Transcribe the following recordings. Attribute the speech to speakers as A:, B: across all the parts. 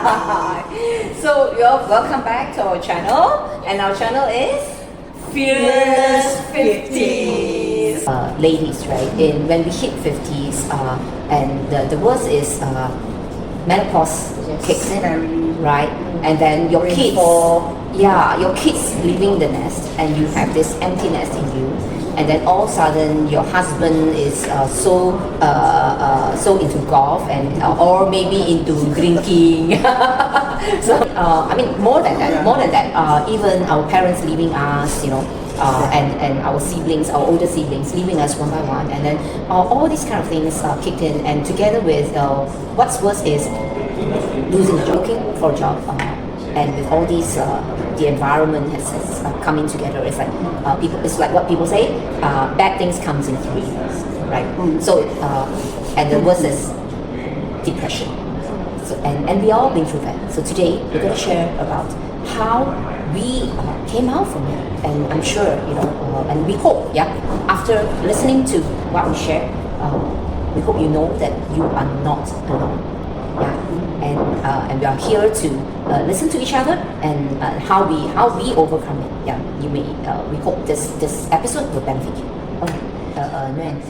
A: So you're welcome back to our channel, and our channel is Fearless 50s. Ladies, right? When we hit 50s, and the worst is menopause kicks in, right? And then your kids, your kids leaving the nest, and you have this empty nest in you. And then all of a sudden, your husband is so into golf and or maybe into drinking. So I mean, more than that, even our parents leaving us, and our siblings, our older siblings leaving us one by one, and then all these kind of things kicked in, and together with what's worse is losing a job, looking for a job, and with all these the environment has coming together. It's like it's like what people say, bad things comes in threes, right? So and the worst is depression. So, and we all been through that. So today we're going to share about how we came out from it, and I'm sure and we hope, after listening to what we share, we hope you know that you are not alone. And we are here to listen to each other and how we overcome it. You may we hope this episode will benefit you. Okay, Nguyen,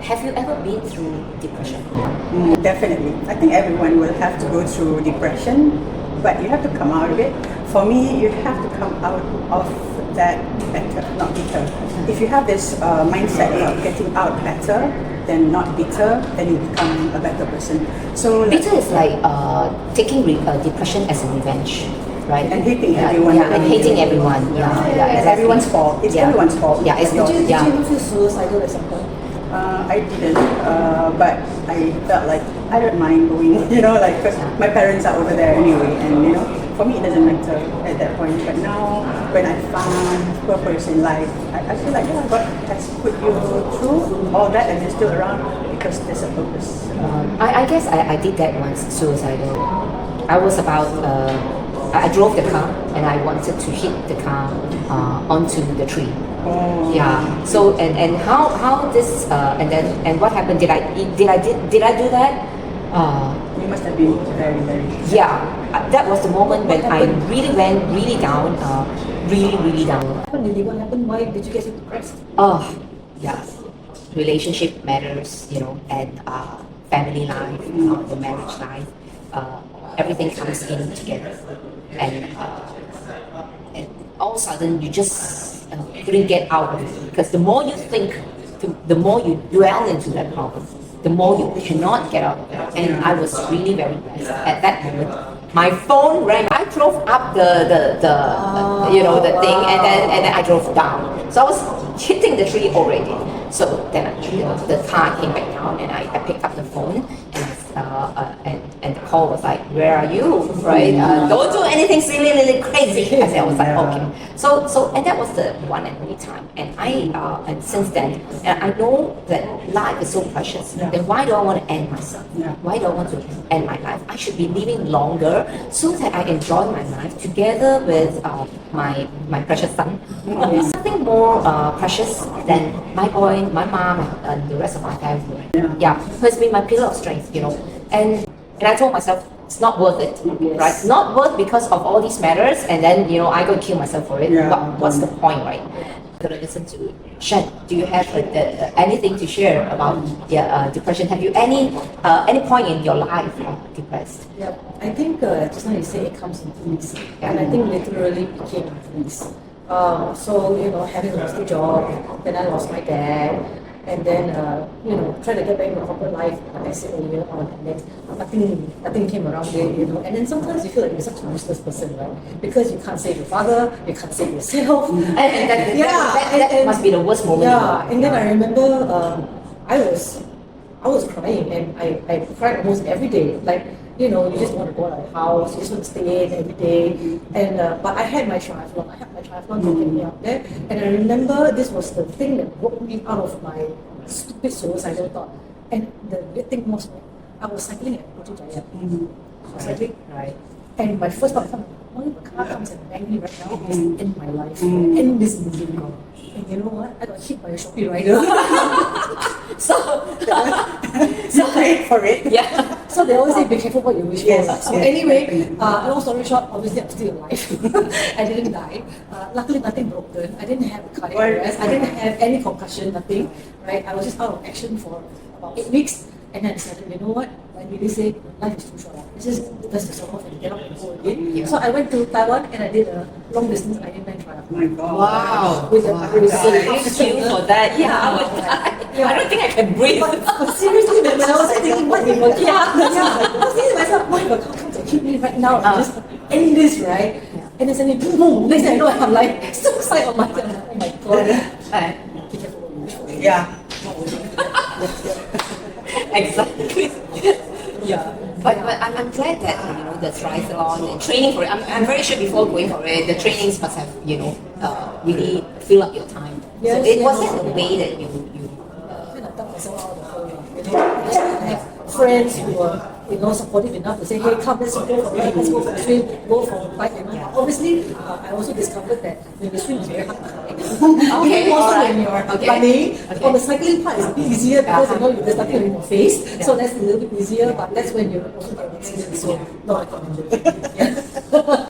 A: have you ever been through depression?
B: Definitely. I think everyone will have to go through depression, but you have to come out of it. For me, you have to come out of that better, not bitter. If you have this mindset of getting out better, then not bitter, then you become a better person. So
A: bitter is like taking depression as a revenge, right?
B: And hating everyone.
A: And hating everyone.
B: It's everyone's fault. It's everyone's fault.
A: Did you
C: ever feel suicidal at some point?
B: I didn't, but I felt like I don't mind going, because my parents are over there anyway, and for me it doesn't matter at that point. But now, when I found purpose in life, I feel like God has put you through all that, and you're still around because there's a purpose.
A: I guess I did that once, suicidal. I was about, I drove the car and I wanted to hit the car onto the tree. So and how this and what happened? Did I do that?
B: You must have been very, very.
A: That was the moment when I really went really down, really down.
C: What happened? Why did you get so depressed?
A: Relationship matters, and family life, the marriage life, everything comes in together, and all of a sudden you just couldn't get out of it, because the more you think, the more you dwell into that problem, the more you cannot get out of it. And I was really very blessed at that moment. My phone rang. I drove up the thing, and then I drove down. So I was hitting the tree already. So then the car came back down, and I picked up the phone, and the call was like, "Where are you?" Right? Don't do anything silly, really crazy. I was like, okay. So and that was the one and only time. And and since then, I know that life is so precious. Then why do I want to end myself? Why do I want to end my life? I should be living longer so that I enjoy my life together with my precious son. There's nothing more precious than my boy, my mom, and the rest of my family. Who has been my pillar of strength, And I told myself, it's not worth it, right? Not worth because of all these matters, and then I go kill myself for it. What's the point, right? Gonna listen to Shen. Do you have anything to share about depression? Have you any point in your life depressed?
C: I think just now you say it comes in threes, and I think literally became threes. Having lost the job, then I lost my dad, and then trying to get back into corporate life, like I said earlier on, and then nothing came around there, and then sometimes you feel like you're such a useless person, right? Because you can't save your father, you can't save yourself.
A: And that must be the worst moment.
C: And then I remember I was crying, and I cried almost every day, like you just want to go out of the house, you just want to stay in every day. And but I had my triathlon. To get me out there. And I remember this was the thing that woke me out of my stupid suicidal thought. And the weird thing was, I was cycling at Putrajaya. I was cycling, right? And my first thought, what if a car comes and bang me right now? It's in my life, in this movie. And you know what? I got hit by a Shopee rider. so
B: paid for it.
C: So they always say, be careful what you wish for.
B: Yes,
C: So
B: yes,
C: anyway,
B: definitely.
C: long story short, obviously I'm still alive. I didn't die. Luckily, nothing broken. I didn't have a cardiac
B: Well,
C: arrest. I didn't have any concussion, nothing. Right? I was just out of action for about 8 weeks. And then I decided, you know what? Like they say, life is too short. This is dust yourself off and get up and go again.
A: Yeah.
C: So I went to Taiwan and I did a long distance Ironman trial.
B: Oh my God.
A: Wow.
C: With a with
A: So
C: a
A: thank you for that. Yeah, I would die. I don't think I can breathe.
C: But seriously, when I was thinking, what if a car, I was thinking to myself, what if a car comes and hit me right now and just end this, right? And then suddenly, boom, boom, next thing I know, I'm like, suicide on my God. Oh my God. Be careful what you wish for.
B: Yeah.
A: Exactly.
C: Yeah.
A: But I'm glad that the triathlon and training for it. I'm very sure before going for it, the trainings must have really fill up your time.
C: Yes,
A: so it
C: yes.
A: was that the way that you
C: Kind of dug myself out of the hole. I have friends who were supportive enough to say, hey, come, let's go for a ride, let's go for a swim, go for a bike. Obviously, I also discovered that when you swim, it's very hard to climb.
A: Okay,
C: Also
A: alright.
C: when you're
A: Okay.
C: running,
A: Okay.
C: on the cycling part, it's a bit easier because there's nothing in your face, so that's a little bit easier. But that's when you also get an accident, so not recommended. Yeah.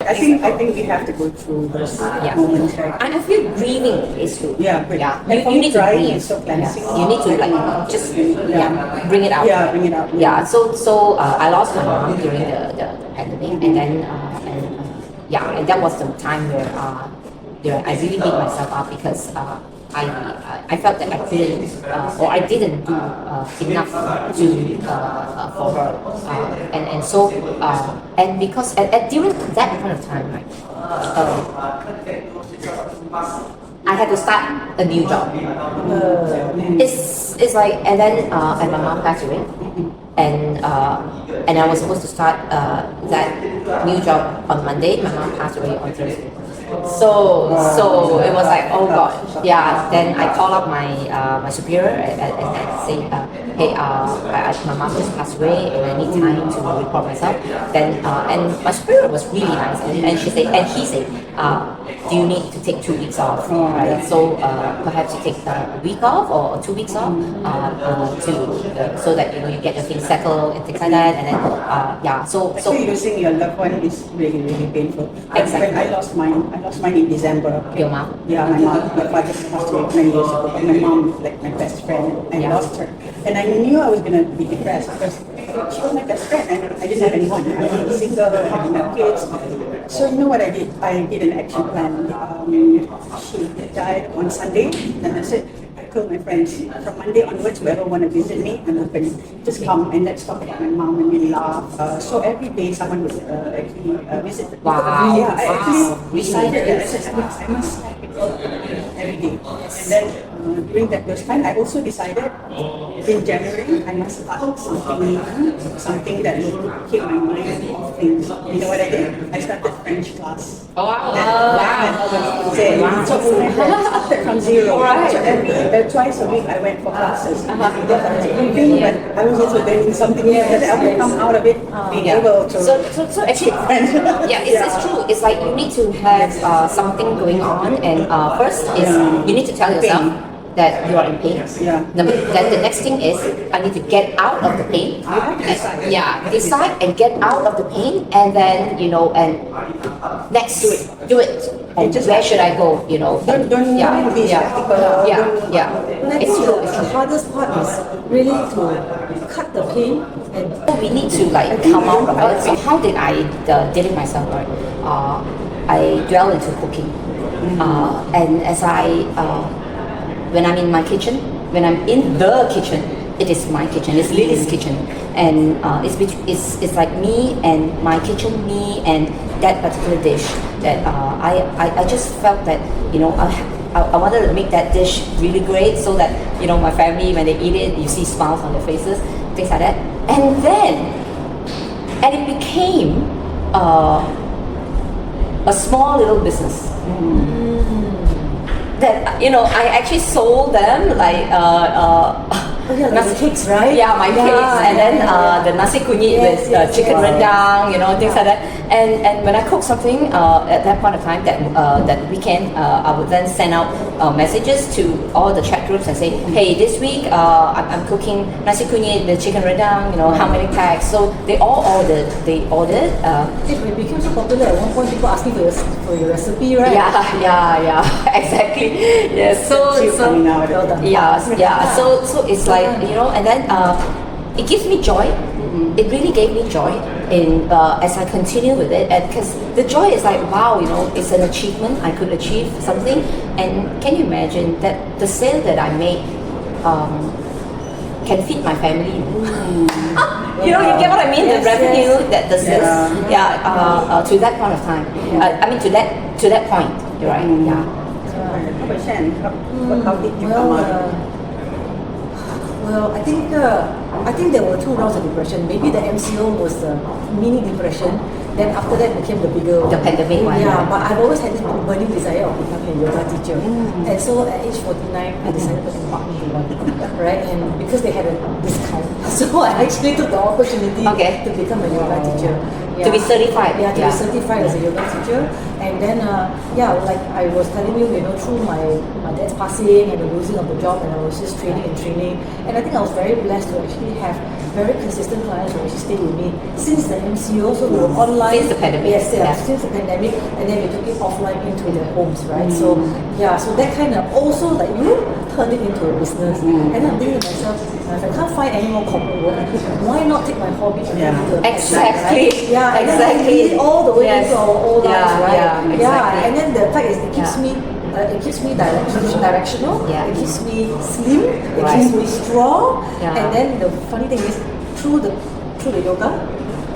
B: I think we have to go through those moments, right?
A: and I feel breathing is good.
B: Yeah, breathe.
A: Yeah.
B: And for
A: You
B: me,
A: need to
B: crying
A: breathe.
B: is so cleansing.
A: Yeah. You need to just bring it out.
B: Yeah, bring it out.
A: Yeah, so I lost my mom during the pandemic, and then and that was the time where I really beat myself up because I felt that I couldn't or I didn't do enough to for her, and so and because at during that point of time, right, I had to start a new job. It's like and then and my mom passed away, and I was supposed to start that new job on Monday. My mom passed away on Thursday. So it was like, oh god, yeah. Then I called up my superior and say, hey, my mom just passed away and I need time to report myself. Then and my superior was really nice, and he said, do you need to take 2 weeks off? Right. So perhaps you take a week off or 2 weeks off so that you get your things settled and things like that. And then So
B: Actually, losing your loved one is really, really painful.
A: Exactly.
B: When I lost mine in December.
A: your mom.
B: Yeah, my mom, my father passed away many years ago, but my mom was like my best friend. I lost her. And I knew I was going to be depressed because she was my best friend and I didn't have anyone. I was single, I didn't have kids. So you know what I did? I did an action plan. She died on Sunday and I said, I told my friends, from Monday onwards, whoever want to visit me, I'm open. Just come and let's talk about my mom and we laugh. So every day someone would actually visit.
A: Wow.
B: Yeah, I
A: Wow.
B: actually decided that I said, I must have people every day. And then during those time, I also decided in January, I must start something that will keep my mind off things. You know what I did? I started French class.
A: Oh, wow.
B: So I started from zero.
A: Alright.
B: So twice a week I went for classes. But I was also learning something new that I would come out of it being able to.
A: So actually, it's true. It's like you need to have something going on, and first is you need to tell yourself that you are in pain.
B: Yeah.
A: Then the next thing is I need to get out of the pain. Decide and get out of the pain, and then and next do it. And where should I go?
B: Don't be skeptical.
A: It's true.
C: The hardest part is really to cut the pain and
A: We need to come out of it. So how did I did it myself? Right? I dwell into cooking, and as when I'm in my kitchen, when I'm in the kitchen, it is my kitchen. It's Lily's kitchen, and it's like me and my kitchen, me and that particular dish. That I just felt that I wanted to make that dish really great, so that my family, when they eat it, you see smiles on their faces, things like that. And it became a small little business. That I actually sold them
C: Oh yeah, like the cakes, right?
A: Yeah, my cakes, and then the nasi kunyit with chicken rendang, things like that. And when I cook something at that point of time, that weekend, I would then send out messages to all the chat groups and say, hey, this week I'm cooking nasi kunyit with chicken rendang. How many packs? So they all ordered. They ordered.
C: It became so popular at one point. People asking for your recipe, right?
A: Yeah, exactly. Yes. So
B: coming out.
C: Well done.
A: yeah. So it's like and then it gives me joy. It really gave me joy in as I continue with it, and because the joy is like, wow, it's an achievement. I could achieve something, and can you imagine that the sale that I made can feed my family? You get what I mean? The revenue that the sales, to that point of time. I mean, to that point, you're right? Yeah.
B: How about Shan? How did you come out?
C: Well, I think there were 2 rounds of depression. Maybe the MCO was the mini depression. Then after that became the bigger one.
A: The pandemic one.
C: Yeah, but I've always had this burning desire of becoming a yoga teacher. And so at age 49, I decided to embark into one. Right? And because they had a discount, so I actually took the opportunity to become a yoga teacher.
A: To be certified.
C: Yeah, to be certified as a yoga teacher. And then, like I was telling you, through my dad's passing and the losing of the job, and I was just training. And I think I was very blessed to actually have very consistent clients who actually stayed with me since the MCO, so they were online.
A: Since the pandemic.
C: Yes, since the pandemic, and then we took it offline into their homes, right? So that kind of also like turned it into a business. And I'm thinking to myself, if I can't find any more corporate work, why not take my hobby and turn it into a business,
A: Exactly.
C: right? Yeah,
A: exactly.
C: And then I lead it all the way into our old lives, right?
A: Yeah, exactly.
C: And then the fact is, it keeps me. It keeps me directional.
A: Yeah.
C: It keeps me slim. It
A: Right.
C: keeps me strong.
A: Yeah.
C: And then the funny thing is, through the yoga,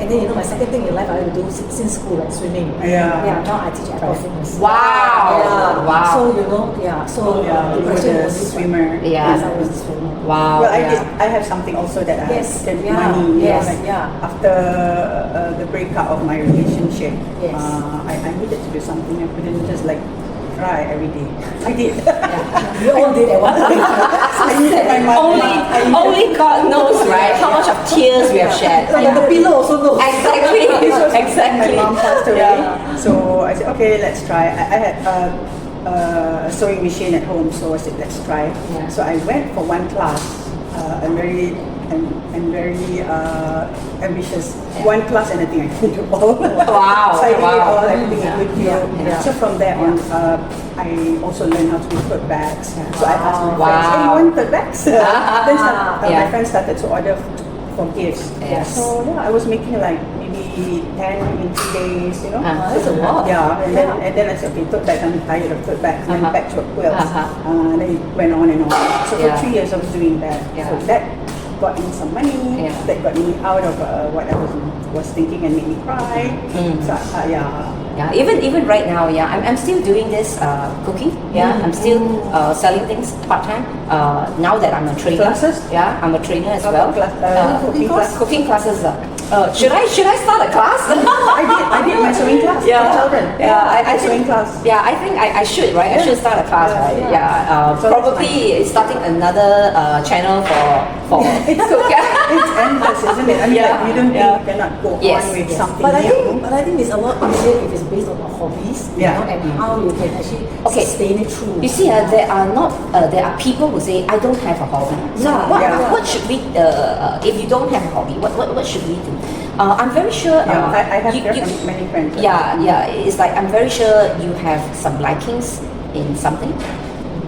C: and then my second thing in life I like to do since school, like swimming.
B: Yeah.
C: Now I teach aqua fitness.
A: Wow.
C: Yeah.
A: Wow.
C: So So
B: you were
C: depression
B: the
C: was this one.
B: swimmer.
A: Yeah.
C: Yes, I was the swimmer.
A: Wow.
B: Well, I have something also that I
C: Yes.
B: spent
C: Yeah.
B: money.
C: Yes.
B: Like
C: Yeah.
B: After the breakup of my relationship,
C: Yes.
B: I needed to do something. I couldn't just like cry every day. I did.
C: We all did at one point.
B: I needed my money.
A: Only God knows, right? How much of tears we have shed.
C: Like the pillow also knows.
A: Exactly. Exactly.
B: My mom passed away.
A: Yeah.
B: So I said, okay, let's try. I had a sewing machine at home, so I said, let's try.
A: Yeah.
B: So I went for one class. I'm very ambitious. One class and I think I can do all.
A: Wow.
B: So I did it
A: Wow.
B: all, everything I could do.
A: Yeah.
B: So from there on, I also learned how to do tote bags. So I asked my friends,
A: Wow.
B: hey, you want tote bags? Then
A: Yeah.
B: my friends started to order for gifts.
A: Yes.
B: So I was making like maybe 10 in 2 days,
C: That's a lot.
B: Yeah, and then I said, okay, tote bags, I'm tired of tote bags. Then back to quilts. Then it went on and on. So for 3 years I was doing that.
A: Yeah.
B: So that got me some money.
A: Yeah.
B: That got me out of what I was thinking and made me cry. So
A: Yeah, even right now, I'm still doing this cooking. I'm still selling things part time. Now that I'm a trainer.
B: Classes?
A: Yeah, I'm a trainer as
B: How
A: well.
B: about cooking class?
A: Cooking classes. Should I start a class?
B: I did my sewing class for children.
A: I
B: sewing class.
A: Yeah, I think I should, right? I should start a class, right? Yeah.
B: So that's
A: Probably starting another channel for
B: It's endless, isn't it? I mean,
A: Yeah.
B: like, you don't think
A: Yeah.
B: you cannot go
A: Yes.
B: on with something
C: But
B: new.
C: I think it's a lot easier if it's based on your hobbies, and how you can actually sustain it through.
A: You see, there are people who say, I don't have a hobby. So what should we, if you don't have a hobby, what should we do? I'm very sure.
B: I have many friends.
A: It's like I'm very sure you have some likings in something.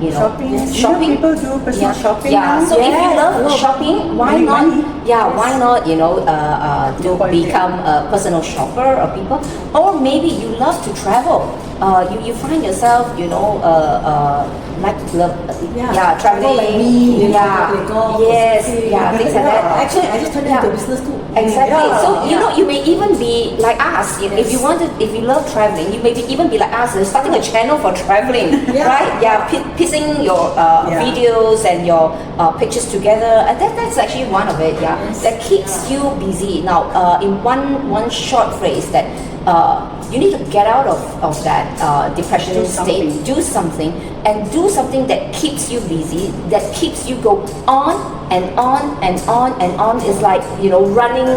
A: Shopping.
B: People do personal shopping.
A: Yeah.
B: now.
A: So if you love shopping, why not?
B: Money.
A: Yeah. Why not? To become a personal shopper or people, or maybe you love to travel. You find yourself, like traveling.
C: Like me,
A: Things like that.
C: Actually, I just turned it into a business too.
A: Exactly. So you may even be like us. If you love traveling, you may even be like us, starting a channel for traveling, right? Yeah, piecing your videos and your pictures together. And that's actually one of it. Yeah, that keeps you busy. Now, in one short phrase that. You need to get out of that depression state, do something that keeps you busy, that keeps you go on and on and on and on. It's like, you know, running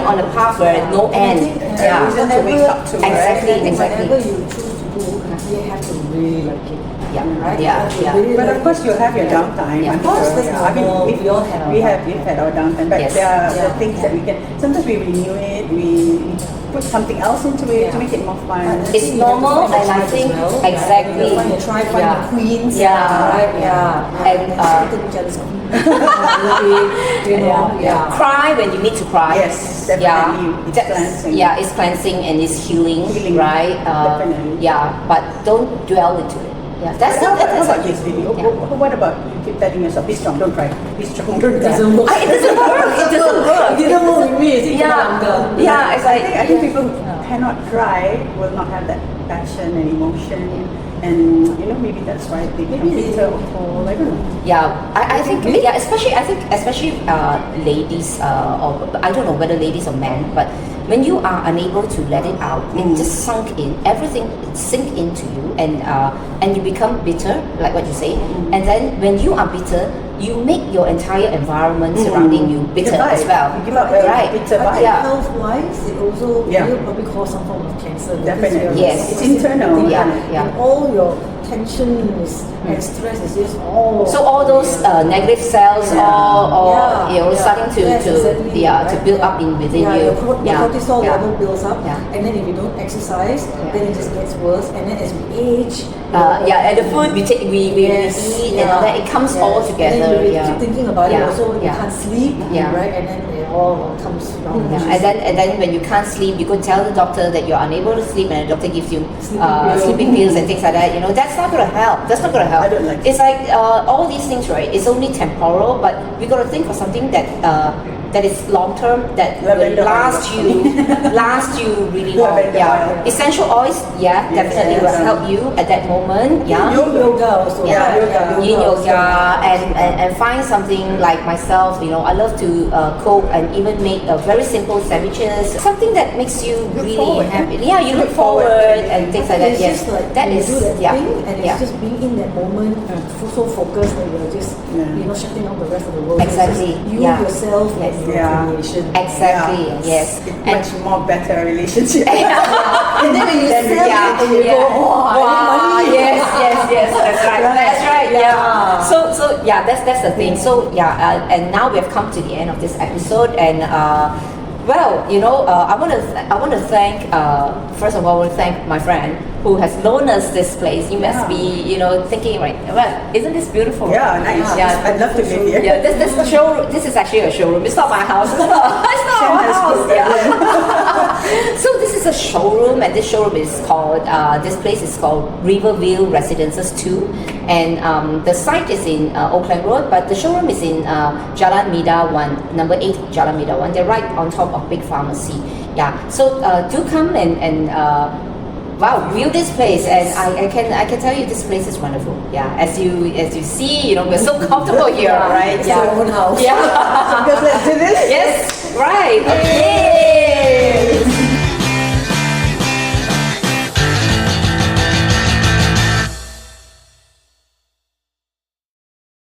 A: on a path where no end.
B: Yeah. Reason to wake up to, right?
A: Exactly.
C: Whatever you choose to do, you have to really like it.
A: Yeah,
C: Right?
A: yeah,
C: You
A: yeah.
C: really
B: But
C: like
B: of course, you have your downtime.
A: Yeah.
B: I'm
C: Of course,
B: sure.
C: that's
B: Yeah. I mean,
C: normal.
B: if
C: We all have our
B: we've had our downtime, but
A: Yes.
B: there are
C: Yeah.
B: things that we can. Sometimes we renew it. We put something else into it to
C: Yeah.
B: make it more fun.
A: It's normal, and I think exactly.
C: Find
A: Yeah.
C: the queens.
A: Yeah.
C: Right? Yeah.
A: And,
C: each other's you know, yeah.
A: Cry when you need to cry.
B: Yes, definitely. It's cleansing.
A: Yeah, it's cleansing and it's healing,
B: Healing,
A: right?
B: definitely.
A: Yeah, but don't dwell into it. Yeah, that's
B: How
A: that's
B: about this video?
A: Yeah.
B: What about you keep telling yourself, be strong, don't cry. Be strong, don't cry.
C: Doesn't work.
A: It doesn't work. It doesn't work.
C: It didn't work with me. It's
A: Yeah, yeah. It's like
B: I think people who cannot cry will not have that passion and emotion, and you know, maybe that's why they become bitter or cold. I don't know.
A: Yeah, I think yeah, especially ladies or I don't know whether ladies or men, but when you are unable to let it out, it just sunk in. Everything sink into you, and you become bitter, like what you say. And then when you are bitter, you make your entire environment surrounding you bitter
B: Divide.
A: as well.
B: You give up a
A: Right.
B: bitter
C: But
B: vibe.
A: Yeah.
C: health-wise, it also
B: Yeah.
C: will probably cause some form of cancer. because
B: Definitely.
C: you're
A: Yes.
B: It's internal.
A: Yeah, yeah.
C: And all your tensions and stress is just all.
A: So all those negative cells, all you know, starting to to build up in within you.
C: Your cortisol
A: yeah.
C: level builds up,
A: Yeah.
C: and then if you don't exercise, then it just gets worse. And then as we age,
A: Yeah, and the food we take, we eat, and all that, it comes all together.
C: And then you
A: Yeah.
C: keep thinking about
A: Yeah,
C: it. Also, you
A: yeah.
C: can't sleep,
A: Yeah.
C: right? And then it all comes down.
A: Yeah, and then when you can't sleep, you go tell the doctor that you're unable to sleep, and the doctor gives you sleeping pills and things like that. You know, that's not gonna help. That's not gonna help.
B: I don't like
A: It's like all these things, right? It's only temporal, but we gotta think of something that that is long term, that
B: Lavender
A: will last
B: oil.
A: last you really long.
B: Lavender
A: Yeah,
B: oil.
A: essential oils, yeah,
B: Yes,
A: definitely will
B: yes.
A: help you at that moment. Yeah.
C: Yoga also.
A: Yeah, yin
C: also.
A: yoga, and find something like myself. You know, I love to cook and even make very simple sandwiches. Something that makes you really
B: forward.
A: happy. Yeah, you look forward and things like that.
C: It's
A: Yes,
C: just like
A: that
C: you
A: is
C: do that
A: yeah,
C: thing, and it's
A: yeah.
C: just being in that moment, so focused that you're just shutting out the rest of the world. It's
A: Exactly,
C: just you
A: yeah.
C: yourself and your
B: Yeah.
C: creation.
A: Exactly. Yes.
B: It's much more better relationship.
C: And then when you
B: Then
C: sell
A: yeah,
C: it and you
A: yeah.
C: go, oh, I
A: Wow,
C: need money.
A: yes, that's right. That's right. Yeah.
C: Yeah.
A: So yeah, that's the thing. So yeah, and now we have come to the end of this episode, and well, you know, I want to thank first of all, I want to thank my friend who has loaned us this place. You must
B: Yeah.
A: be, you know, thinking right. Well, isn't this beautiful?
B: Yeah, nice.
A: Yeah.
B: I'd love to live here.
A: Yeah, this the showroom. This is actually a showroom. It's not my house. It's not
B: Shem
A: our
B: has
A: house.
B: put that
A: Yeah. So this is a showroom, and this showroom is called. This place is called Riverview Residences 2, and the site is in Oakland Road, but the showroom is in Jalan Mida 1, number 8, Jalan Mida 1. They're right on top of Big Pharmacy. Yeah. So do come and. Wow, view this place, and I can tell you this place is wonderful. Yeah, as you see, you know, we're so comfortable here, right?
C: It's your own house.
A: Yeah.
B: Because let's do this.
A: Yes. Right. Okay.